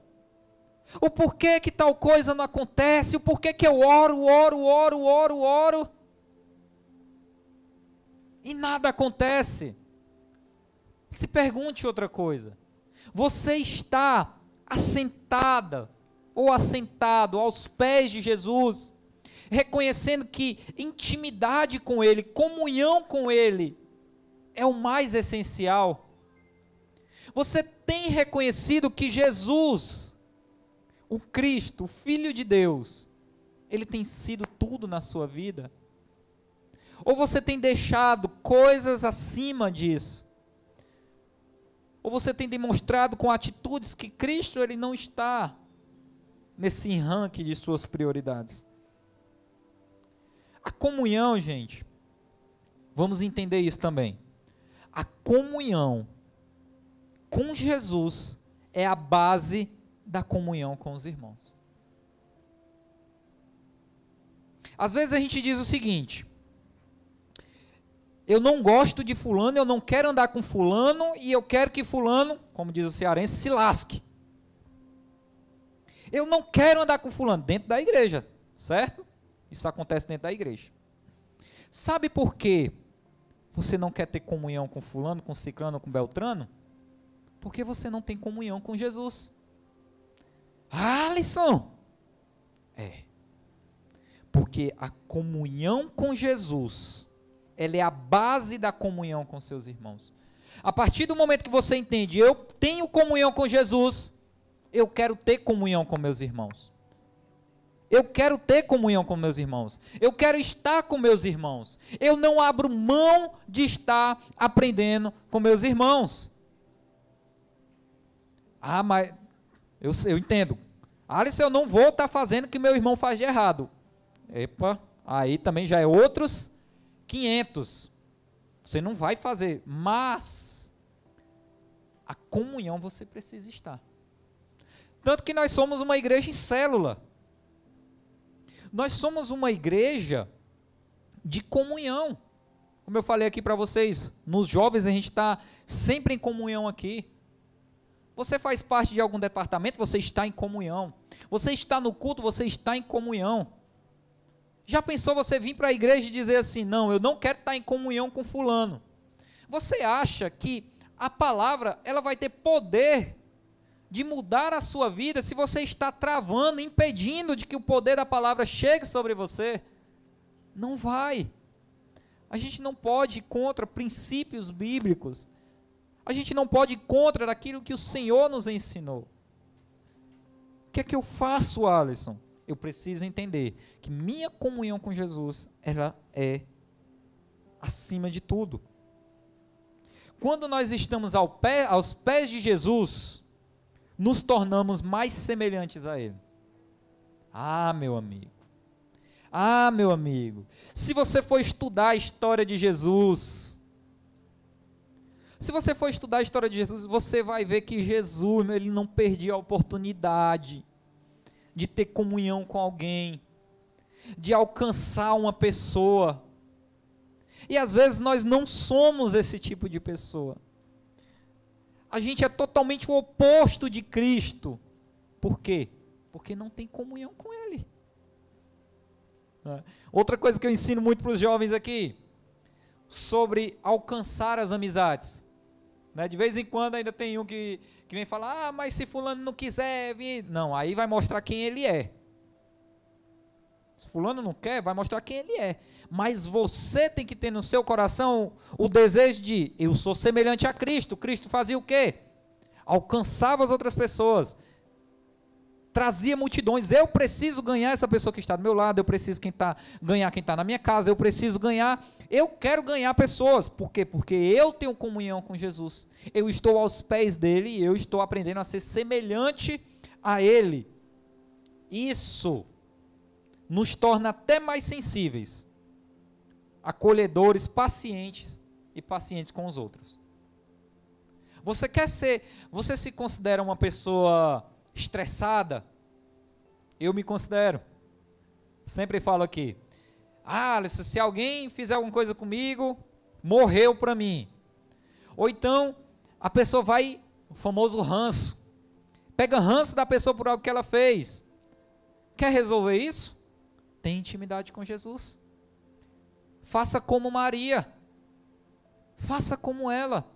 Speaker 1: O porquê que tal coisa não acontece? O porquê que eu oro, e nada acontece? Se pergunte outra coisa. Você está assentada ou assentado aos pés de Jesus, reconhecendo que intimidade com Ele, comunhão com Ele, é o mais essencial? Você tem reconhecido que Jesus, o Cristo, o Filho de Deus, Ele tem sido tudo na sua vida? Ou você tem deixado coisas acima disso? Ou você tem demonstrado com atitudes que Cristo ele não está nesse ranking de suas prioridades? A comunhão, gente, vamos entender isso também. A comunhão com Jesus é a base da comunhão com os irmãos. Às vezes a gente diz o seguinte: eu não gosto de fulano, eu não quero andar com fulano, e eu quero que fulano, como diz o cearense, se lasque. Eu não quero andar com fulano, dentro da igreja, certo? Isso acontece dentro da igreja. Sabe por quê você não quer ter comunhão com fulano, com ciclano, com beltrano? Porque você não tem comunhão com Jesus. Alisson! Porque a comunhão com Jesus, ela é a base da comunhão com seus irmãos. A partir do momento que você entende, eu tenho comunhão com Jesus, eu quero ter comunhão com meus irmãos. Eu quero ter comunhão com meus irmãos. Eu quero estar com meus irmãos. Eu não abro mão de estar aprendendo com meus irmãos. Ah, mas eu entendo. Alice, eu não vou estar fazendo o que meu irmão faz de errado. Epa, aí também já é outros 500. Você não vai fazer, mas a comunhão você precisa estar. Tanto que nós somos uma igreja em célula. Nós somos uma igreja de comunhão. Como eu falei aqui para vocês, nos jovens a gente está sempre em comunhão aqui. Você faz parte de algum departamento, você está em comunhão. Você está no culto, você está em comunhão. Já pensou você vir para a igreja e dizer assim, não, eu não quero estar em comunhão com fulano. Você acha que a palavra, ela vai ter poder de mudar a sua vida se você está travando, impedindo de que o poder da palavra chegue sobre você? Não vai. A gente não pode ir contra princípios bíblicos. A gente não pode ir contra aquilo que o Senhor nos ensinou. O que é que eu faço, Alisson? Eu preciso entender que minha comunhão com Jesus, ela é acima de tudo. Quando nós estamos aos pés de Jesus, nos tornamos mais semelhantes a Ele. Ah, meu amigo. Ah, meu amigo. Se você for estudar a história de Jesus, você vai ver que Jesus, ele não perdia a oportunidade de ter comunhão com alguém, de alcançar uma pessoa. E às vezes nós não somos esse tipo de pessoa. A gente é totalmente o oposto de Cristo. Por quê? Porque não tem comunhão com Ele. Outra coisa que eu ensino muito para os jovens aqui, sobre alcançar as amizades. De vez em quando ainda tem um que vem falar, mas se fulano não quiser vir, não, aí vai mostrar quem ele é. Se fulano não quer, vai mostrar quem ele é. Mas você tem que ter no seu coração o desejo de, eu sou semelhante a Cristo. Cristo fazia o quê? Alcançava as outras pessoas. Trazia multidões. Eu preciso ganhar essa pessoa que está do meu lado. Eu preciso ganhar quem está na minha casa. Eu preciso ganhar. Eu quero ganhar pessoas. Por quê? Porque eu tenho comunhão com Jesus. Eu estou aos pés dele e eu estou aprendendo a ser semelhante a ele. Isso nos torna até mais sensíveis, acolhedores, pacientes e pacientes com os outros. Você se considera uma pessoa estressada? Eu me considero. Sempre falo aqui, Alisson, se alguém fizer alguma coisa comigo, morreu para mim. Ou então, a pessoa vai, o famoso ranço, pega ranço da pessoa por algo que ela fez. Quer resolver isso? Tem intimidade com Jesus. Faça como Maria. Faça como ela.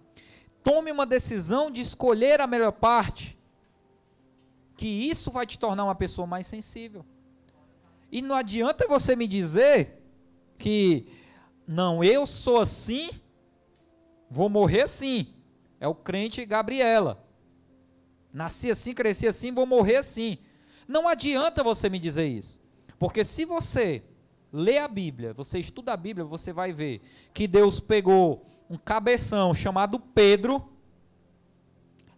Speaker 1: Tome uma decisão de escolher a melhor parte. Que isso vai te tornar uma pessoa mais sensível. E não adianta você me dizer que, não, eu sou assim, vou morrer assim. É o crente Gabriela. Nasci assim, cresci assim, vou morrer assim. Não adianta você me dizer isso. Porque se você lê a Bíblia, você estuda a Bíblia, você vai ver que Deus pegou um cabeção chamado Pedro,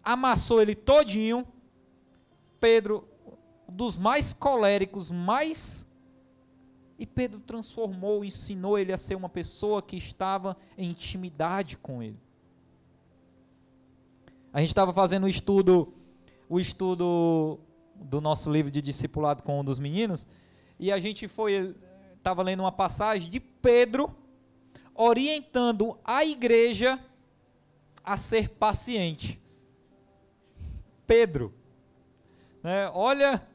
Speaker 1: amassou ele todinho. Pedro, dos mais coléricos, e Pedro transformou, ensinou ele a ser uma pessoa que estava em intimidade com ele. A gente estava fazendo o estudo do nosso livro de discipulado com um dos meninos, e a gente estava lendo uma passagem de Pedro orientando a igreja a ser paciente. Pedro, olha,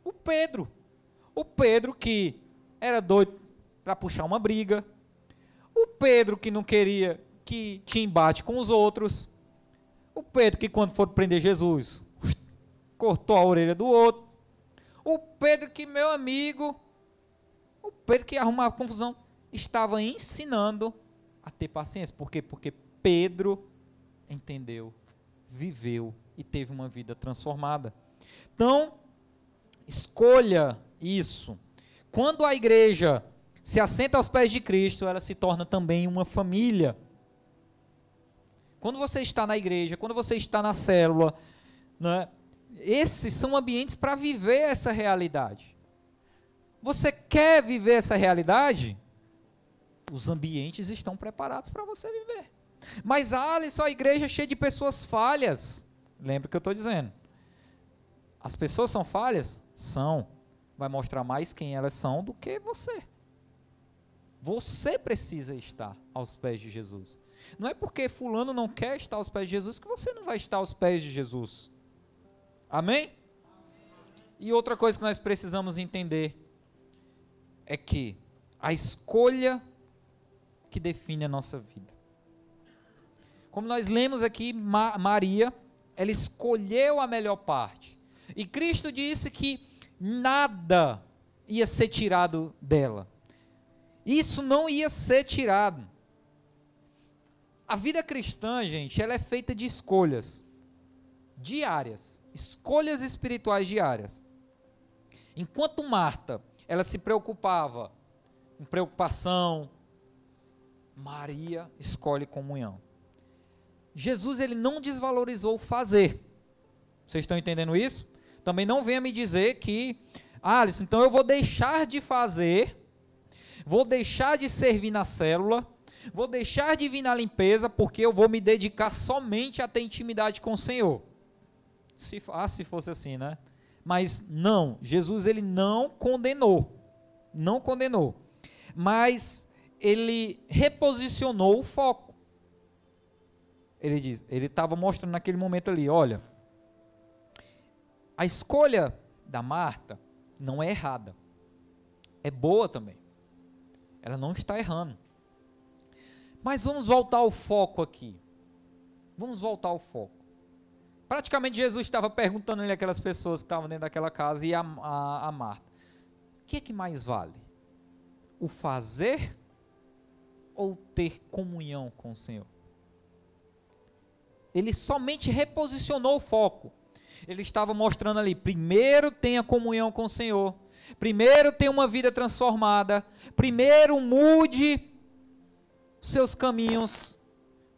Speaker 1: o Pedro que era doido para puxar uma briga, o Pedro que não queria, que tinha embate com os outros, o Pedro que quando for prender Jesus, cortou a orelha do outro, o Pedro que, meu amigo, o Pedro que arrumava confusão, estava ensinando a ter paciência. Por quê? Porque Pedro entendeu, viveu e teve uma vida transformada. Então, escolha Isso. Quando a igreja se assenta aos pés de Cristo, ela se torna também uma família. Quando você está na igreja, quando você está na célula, né, esses são ambientes para viver essa realidade. Você quer viver essa realidade? Os ambientes estão preparados para você viver. Mas, Alisson, a igreja é cheia de pessoas falhas. Lembra o que eu estou dizendo? As pessoas são falhas? São. Vai mostrar mais quem elas são do que você. Você precisa estar aos pés de Jesus. Não é porque fulano não quer estar aos pés de Jesus que você não vai estar aos pés de Jesus. Amém? E outra coisa que nós precisamos entender é que a escolha que define a nossa vida. Como nós lemos aqui, Maria, ela escolheu a melhor parte. E Cristo disse que nada ia ser tirado dela. Isso não ia ser tirado. A vida cristã, gente, ela é feita de escolhas diárias, escolhas espirituais diárias. Enquanto Marta, ela se preocupava com preocupação, Maria escolhe comunhão. Jesus, ele não desvalorizou o fazer. Vocês estão entendendo isso? Também não venha me dizer que, Alisson, então eu vou deixar de fazer, vou deixar de servir na célula, vou deixar de vir na limpeza, porque eu vou me dedicar somente a ter intimidade com o Senhor. Se fosse assim, né? Mas não, Jesus, ele não condenou, mas ele reposicionou o foco. Ele estava mostrando naquele momento ali, olha, a escolha da Marta não é errada, é boa também, ela não está errando, mas vamos voltar ao foco aqui, praticamente Jesus estava perguntando ali aquelas pessoas que estavam dentro daquela casa e a Marta, o que é que mais vale, o fazer ou ter comunhão com o Senhor? Ele somente reposicionou o foco. Ele estava mostrando ali, primeiro tenha comunhão com o Senhor, primeiro tenha uma vida transformada, primeiro mude seus caminhos,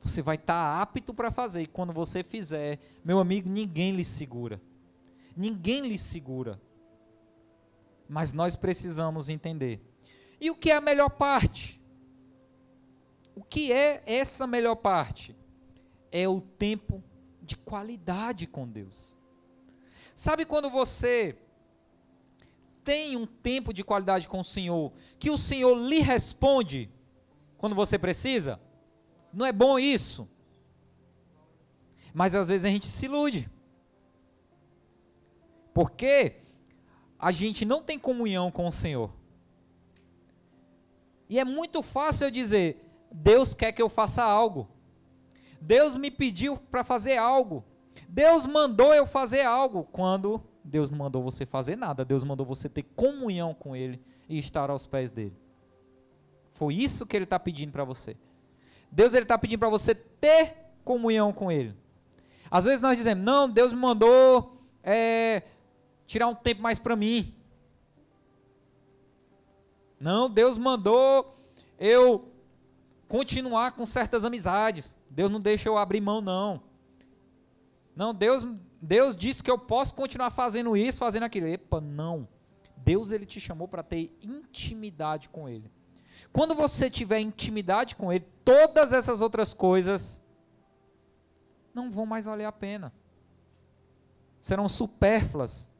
Speaker 1: você vai estar apto para fazer, e quando você fizer, meu amigo, ninguém lhe segura, mas nós precisamos entender, e o que é a melhor parte? O que é essa melhor parte? É o tempo de qualidade com Deus. Sabe quando você tem um tempo de qualidade com o Senhor, que o Senhor lhe responde quando você precisa? Não é bom isso? Mas às vezes a gente se ilude, porque a gente não tem comunhão com o Senhor. E é muito fácil eu dizer, Deus quer que eu faça algo, Deus me pediu para fazer algo, Deus mandou eu fazer algo, quando Deus não mandou você fazer nada, Deus mandou você ter comunhão com Ele e estar aos pés dEle. Foi isso que Ele está pedindo para você. Deus está pedindo para você ter comunhão com Ele. Às vezes nós dizemos, não, Deus me mandou tirar um tempo mais para mim. Não, Deus mandou eu continuar com certas amizades. Deus não deixa eu abrir mão, não. Não, Deus disse que eu posso continuar fazendo isso, fazendo aquilo. Epa, não. Deus, ele te chamou para ter intimidade com Ele. Quando você tiver intimidade com Ele, todas essas outras coisas não vão mais valer a pena. Serão supérfluas.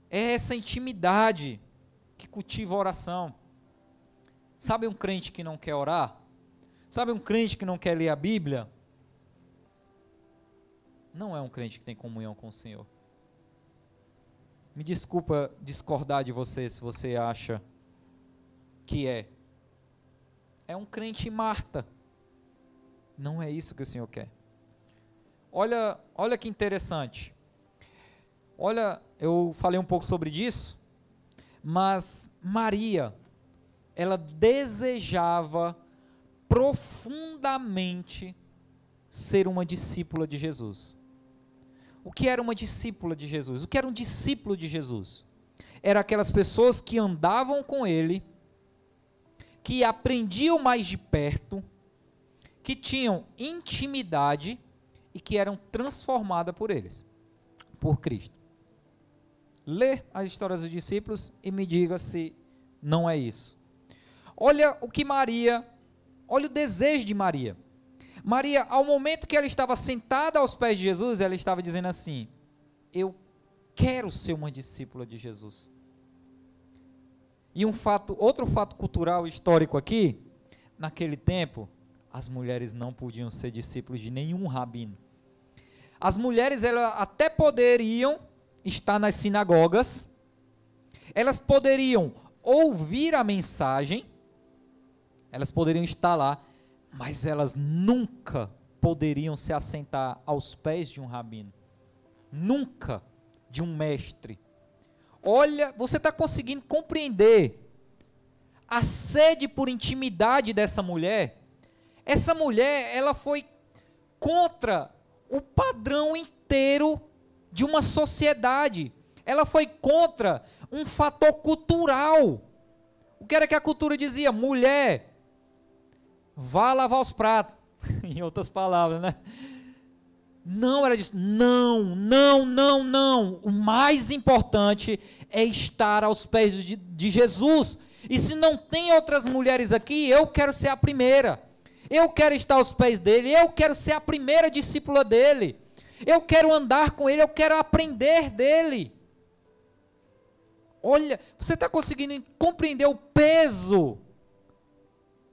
Speaker 1: É essa intimidade que cultiva a oração. Sabe um crente que não quer orar? Sabe um crente que não quer ler a Bíblia? Não é um crente que tem comunhão com o Senhor. Me desculpa discordar de você se você acha que é. É um crente Marta. Não é isso que o Senhor quer. Olha que interessante. Olha, eu falei um pouco sobre disso, mas Maria, ela desejava profundamente ser uma discípula de Jesus. O que era uma discípula de Jesus? O que era um discípulo de Jesus? Eram aquelas pessoas que andavam com ele, que aprendiam mais de perto, que tinham intimidade e que eram transformadas por eles, por Cristo. Lê as histórias dos discípulos e me diga se não é isso. Olha o que Maria, olha o desejo de Maria. Maria, ao momento que ela estava sentada aos pés de Jesus, ela estava dizendo assim: eu quero ser uma discípula de Jesus. E outro fato cultural histórico aqui, naquele tempo, as mulheres não podiam ser discípulos de nenhum rabino. As mulheres, elas até poderiam estar nas sinagogas, elas poderiam ouvir a mensagem, elas poderiam estar lá, mas elas nunca poderiam se assentar aos pés de um rabino, nunca de um mestre. Olha, você está conseguindo compreender a sede por intimidade dessa mulher? Essa mulher, ela foi contra o padrão inteiro de uma sociedade. Ela foi contra um fator cultural. O que era que a cultura dizia? Mulher, vá lavar os pratos. Em outras palavras, né? Não, ela disse, não. O mais importante é estar aos pés de Jesus. E se não tem outras mulheres aqui, eu quero ser a primeira. Eu quero estar aos pés dele, eu quero ser a primeira discípula dele. Eu quero andar com ele, eu quero aprender dele. Olha, você está conseguindo compreender o peso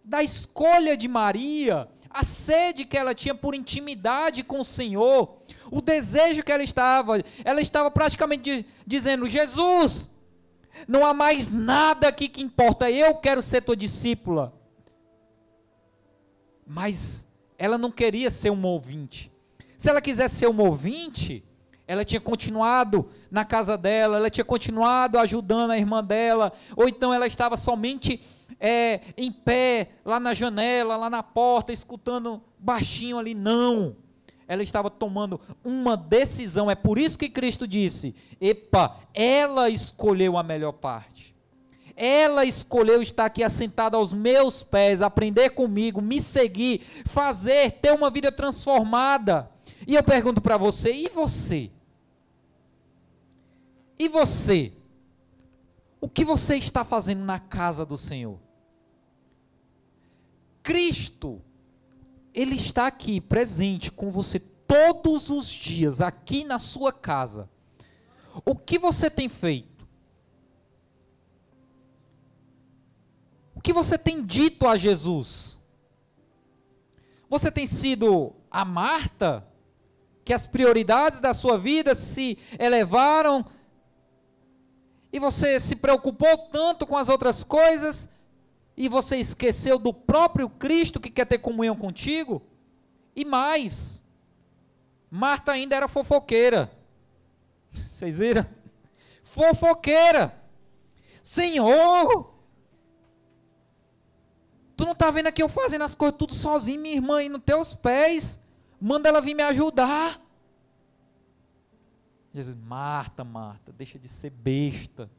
Speaker 1: da escolha de Maria, a sede que ela tinha por intimidade com o Senhor, o desejo que ela estava praticamente dizendo: Jesus, não há mais nada aqui que importa, eu quero ser tua discípula. Mas ela não queria ser uma ouvinte. Se ela quisesse ser uma ouvinte, ela tinha continuado na casa dela, ela tinha continuado ajudando a irmã dela, ou então ela estava somente em pé, lá na janela, lá na porta, escutando baixinho ali. Não, ela estava tomando uma decisão. É por isso que Cristo disse: epa, ela escolheu a melhor parte. Ela escolheu estar aqui assentada aos meus pés, aprender comigo, me seguir, ter uma vida transformada. E eu pergunto para você, e você? E você? O que você está fazendo na casa do Senhor? Cristo, Ele está aqui, presente com você todos os dias, aqui na sua casa. O que você tem feito? O que você tem dito a Jesus? Você tem sido a Marta, que as prioridades da sua vida se elevaram e você se preocupou tanto com as outras coisas e você esqueceu do próprio Cristo que quer ter comunhão contigo? E mais, Marta ainda era fofoqueira. Vocês viram? Fofoqueira. Senhor, tu não está vendo aqui eu fazendo as coisas tudo sozinho, minha irmã aí nos teus pés, manda ela vir me ajudar. Jesus, Marta, deixa de ser besta.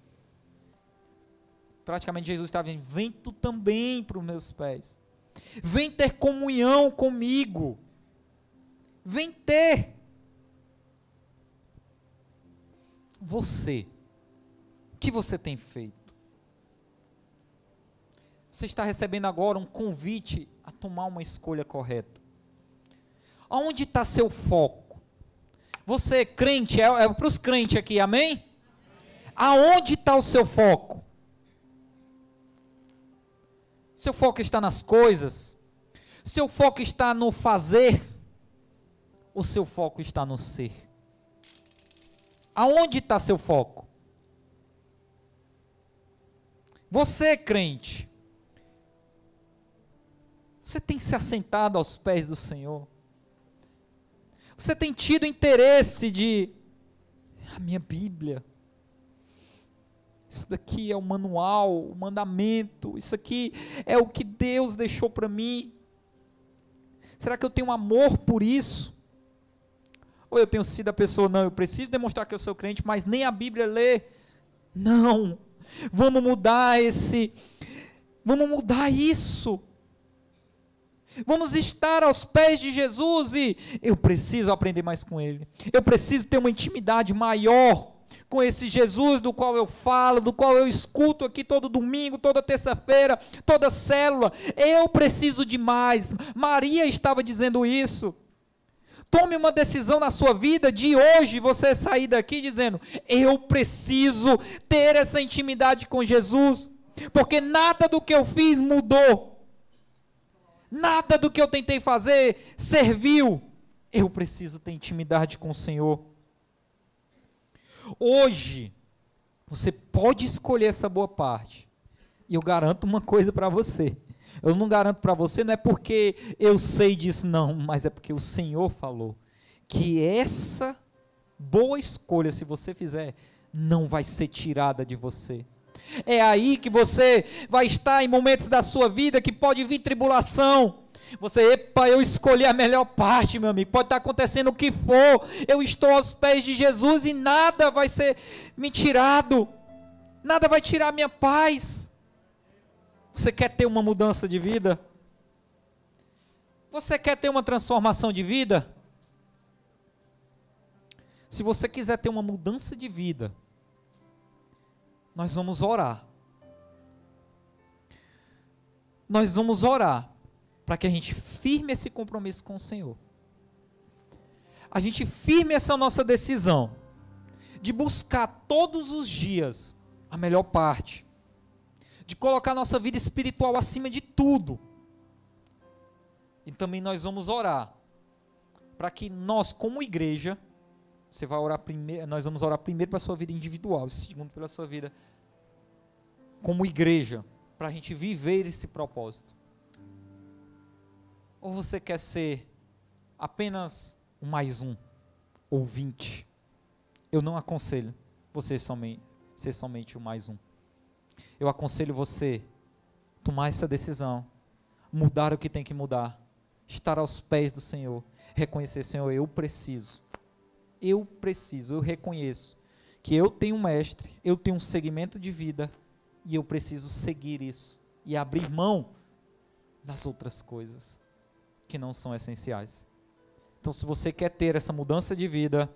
Speaker 1: Praticamente Jesus estava dizendo: vem tu também para os meus pés, vem ter comunhão comigo, vem ter. Você, o que você tem feito? Você está recebendo agora um convite a tomar uma escolha correta. Aonde está seu foco? Você, crente, é para os crentes aqui, amém? Aonde está o seu foco? Seu foco está nas coisas? Seu foco está no fazer? Ou seu foco está no ser? Aonde está seu foco? Você, crente, você tem se assentado aos pés do Senhor? Você tem tido interesse de, a minha Bíblia, isso daqui é o manual, o mandamento, isso aqui é o que Deus deixou para mim? Será que eu tenho amor por isso? Ou eu tenho sido a pessoa, não, eu preciso demonstrar que eu sou crente, mas nem a Bíblia lê. Não, vamos mudar isso. Vamos estar aos pés de Jesus e eu preciso aprender mais com Ele. Eu preciso ter uma intimidade maior com esse Jesus do qual eu falo, do qual eu escuto aqui todo domingo, toda terça-feira, toda célula. Eu preciso de mais. Maria estava dizendo isso. Tome uma decisão na sua vida de hoje, você sair daqui dizendo, eu preciso ter essa intimidade com Jesus, porque nada do que eu fiz mudou, nada do que eu tentei fazer serviu, eu preciso ter intimidade com o Senhor. Hoje, você pode escolher essa boa parte, e eu garanto uma coisa para você, eu não garanto para você, não é porque eu sei disso não, mas é porque o Senhor falou, que essa boa escolha, se você fizer, não vai ser tirada de você. É aí que você vai estar em momentos da sua vida que pode vir tribulação, eu escolhi a melhor parte, meu amigo, pode estar acontecendo o que for, eu estou aos pés de Jesus e nada vai ser me tirado, nada vai tirar a minha paz. Você quer ter uma mudança de vida? Você quer ter uma transformação de vida? Se você quiser ter uma mudança de vida, nós vamos orar. Nós vamos orar para que a gente firme esse compromisso com o Senhor. A gente firme essa nossa decisão de buscar todos os dias a melhor parte, de colocar nossa vida espiritual acima de tudo. E também nós vamos orar para que nós, como igreja, você vai orar primeiro, nós vamos orar primeiro para a sua vida individual, e segundo pela sua vida como igreja, para a gente viver esse propósito. Ou você quer ser apenas um mais um, ou 20? Eu não aconselho você ser somente o mais um. Eu aconselho você tomar essa decisão, mudar o que tem que mudar, estar aos pés do Senhor, reconhecer, Senhor, eu reconheço que eu tenho um mestre, eu tenho um segmento de vida e eu preciso seguir isso e abrir mão das outras coisas que não são essenciais. Então, se você quer ter essa mudança de vida,